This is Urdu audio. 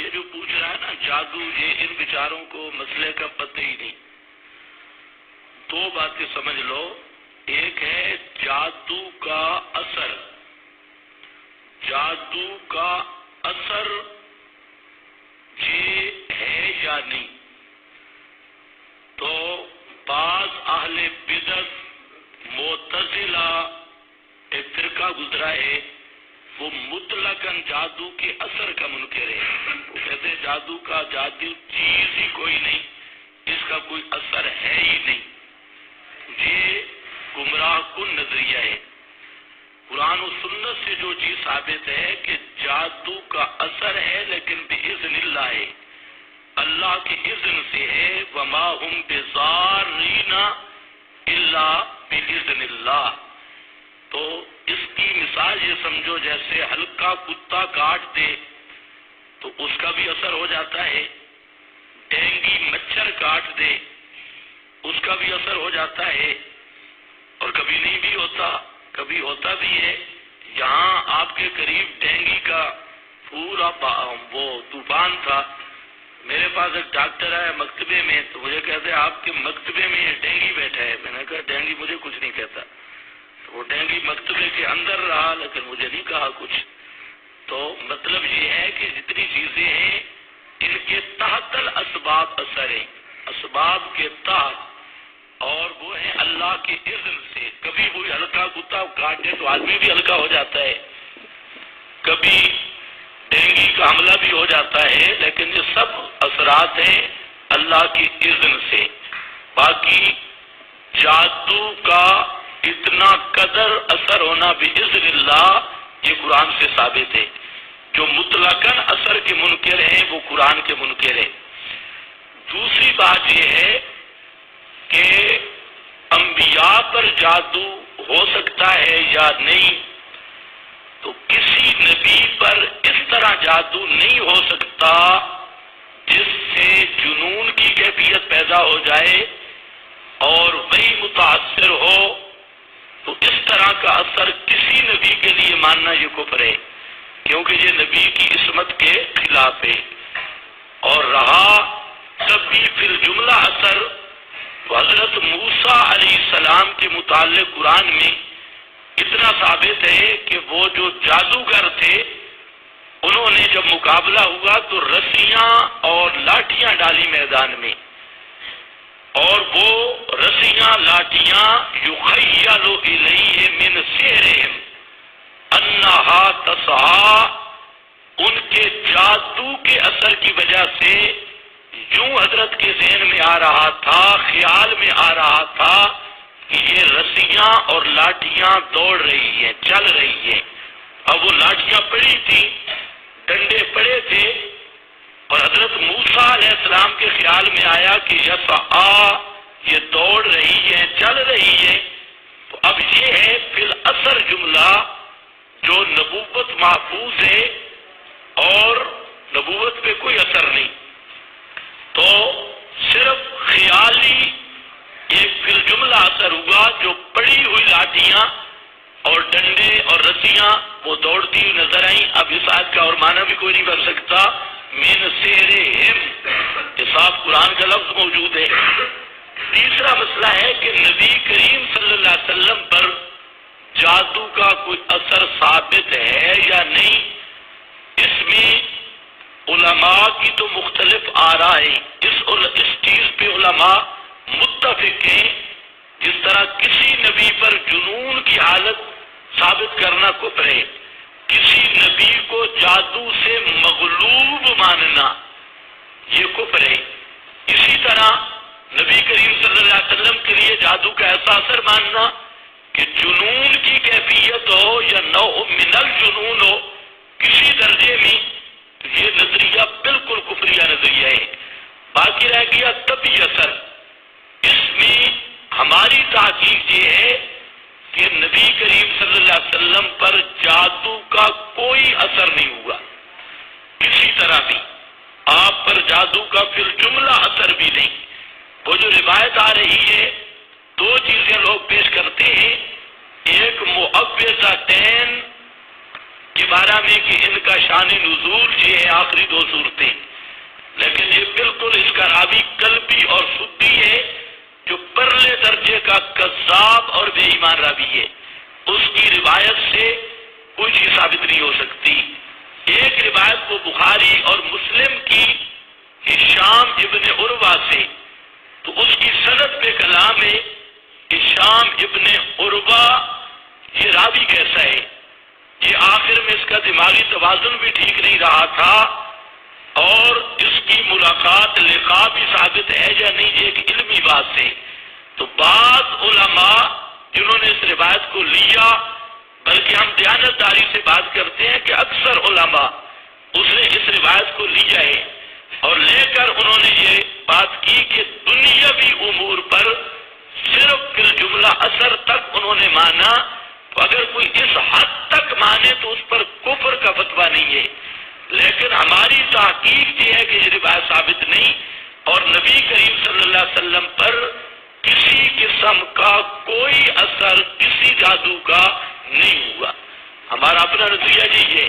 یہ جو پوچھ رہا ہے نا جادو، یہ ان بیچاروں کو مسئلے کا پتہ ہی نہیں. دو باتیں سمجھ لو. ایک ہے جادو کا اثر. جادو کا اثر یہ ہے یا نہیں. تو بعض اہل بدعت معتزلہ ایک فرقہ گزرا ہے، وہ مطلقاً جادو کے اثر کا منکر ہے. وہ کہتے ہیں جادو کا جادو چیز ہی کوئی نہیں، اس کا کوئی اثر ہے ہی نہیں. یہ گمراہ کن نظریہ ہے. قرآن و سنت سے جو چیز ثابت ہے کہ جادو کا اثر ہے لیکن بِإِذْنِ اللہ ہے، اللہ کے اذن سے ہے. وَمَا هُمْ بِضَارِّينَ إِلَّا بِإِذْنِ اللہ. تو اس کی مثال یہ سمجھو جیسے ہلکا کتا کاٹ دے تو اس کا بھی اثر ہو جاتا ہے، ڈینگی مچھر کاٹ دے اس کا بھی اثر ہو جاتا ہے، اور کبھی نہیں بھی ہوتا، کبھی ہوتا بھی ہے. یہاں آپ کے قریب ڈینگی کا پورا وہ طوفان تھا. میرے پاس ایک ڈاکٹر ہے مکتبے میں، تو مجھے کہتے ہیں آپ کے مکتبے میں ڈینگی بیٹھا ہے. میں نے کہا ڈینگی مجھے کچھ نہیں کہتا. وہ ڈینگی مکتبے کے اندر رہا لیکن مجھے نہیں کہا کچھ. تو مطلب یہ ہے کہ جتنی چیزیں ہیں ان کے تحت الاسباب اثر ہیں، اسباب کے تحت، اور وہ ہیں اللہ کے اذن سے. کبھی کوئی ہلکا کتا کاٹے تو آدمی بھی ہلکا ہو جاتا ہے، کبھی ڈینگی کا حملہ بھی ہو جاتا ہے، لیکن یہ سب اثرات ہیں اللہ کے اذن سے. باقی جادو کا اتنا قدر اثر ہونا بِإِذْنِ اللہ یہ قرآن سے ثابت ہے. جو مطلقاً اثر کے منکر ہیں وہ قرآن کے منکر ہیں. دوسری بات یہ ہے کہ انبیاء پر جادو ہو سکتا ہے یا نہیں. تو کسی نبی پر اس طرح جادو نہیں ہو سکتا جس سے جنون کی کیفیت پیدا ہو جائے اور وہی متاثر ہو. تو اس طرح کا اثر کسی نبی کے لیے ماننا یہ کفر ہے، کیونکہ یہ نبی کی عصمت کے خلاف ہے. اور رہا کبھی فی الجملہ اثر، تو حضرت موسیٰ علیہ السلام کے متعلق قرآن میں اتنا ثابت ہے کہ وہ جو جادوگر تھے انہوں نے جب مقابلہ ہوا تو رسیاں اور لاٹھیاں ڈالی میدان میں، اور وہ رسیاں لاٹھیاں یخیل الیہ من سحرہم انہا تسعی، ان کے جادو کے اثر کی وجہ سے یوں حضرت کے ذہن میں آ رہا تھا، خیال میں آ رہا تھا کہ یہ رسیاں اور لاٹھیاں دوڑ رہی ہیں، چل رہی ہیں. اب وہ لاٹھیاں پڑی تھیں، ڈنڈے پڑے تھے، اور حضرت موسیٰ علیہ السلام کے خیال میں آیا کہ یسعی، یہ دوڑ رہی ہے، چل رہی ہے. تو اب یہ ہے فی الاثر جملہ جو نبوت محفوظ ہے اور نبوت پہ کوئی اثر نہیں. تو صرف خیالی ایک فی الجملہ اثر ہوا، جو پڑی ہوئی لاٹھیاں اور ڈنڈے اور رسیاں وہ دوڑتی ہوئی نظر آئیں. اب اس آیت کا اور معنی بھی کوئی نہیں کر سکتا. من سحرہم، یہ صاف قرآن کا لفظ موجود ہے. تیسرا مسئلہ ہے کہ نبی کریم صلی اللہ علیہ وسلم پر جادو کا کوئی اثر ثابت ہے یا نہیں. اس میں علماء کی تو مختلف آراء ہیں. اس چیز پہ علماء متفق ہیں. جس طرح کسی نبی پر جنون کی حالت ثابت کرنا کفر ہے، کسی نبی کو جادو سے مغلوب ماننا یہ کفر ہے. اسی طرح نبی کریم صلی اللہ علیہ وسلم کے لیے جادو کا ایسا اثر ماننا کہ جنون کی کیفیت ہو یا نوع من الجنون ہو کسی درجے میں، یہ نظریہ بالکل کفریہ نظریہ ہے. باقی رہ گیا طبی اثر. اس میں ہماری تحقیق یہ ہے کہ نبی کریم صلی اللہ علیہ وسلم پر جادو کا کوئی اثر نہیں ہوا کسی طرح بھی. آپ پر جادو کا پھر جملہ اثر بھی نہیں. وہ جو روایت آ رہی ہے دو چیزیں لوگ پیش کرتے ہیں. ایک معوذتین کہ بارہ میں کہ ان کا شان نزول یہ ہے آخری 2 صورتیں، لیکن یہ بالکل اس کا راوی قلبی اور سدی ہے جو پرلے درجے کا کذاب اور بے ایمان راوی ہے، اس کی روایت سے کوئی چیز ثابت نہیں ہو سکتی۔ ایک روایت وہ بخاری اور مسلم کی ہشام ابن عروہ سے، تو اس کی سند پہ کلام ہے ہشام ابن عروہ یہ راوی کیسا ہے، یہ آخر میں اس کا دماغی توازن بھی ٹھیک نہیں رہا تھا اور اس کی ملاقات لقاء بھی ثابت ہے یا نہیں ایک علمی بات سے۔ تو بعض علماء جنہوں نے اس روایت کو لیا، بلکہ ہم دیانتداری سے بات کرتے ہیں کہ اکثر علماء اس نے اس روایت کو لیا ہے اور لے کر انہوں نے یہ بات کی کہ دنیاوی امور پر صرف فی الجملہ اثر تک انہوں نے مانا، تو اگر کوئی اس حد تک مانے تو اس پر کفر کا فتویٰ نہیں ہے، لیکن ہماری تحقیق یہ ہے کہ یہ روایت ثابت نہیں اور نبی کریم صلی اللہ علیہ وسلم پر کسی قسم کا کوئی اثر کسی جادو کا نہیں ہوا۔ ہمارا اپنا نتیجہ یہی ہے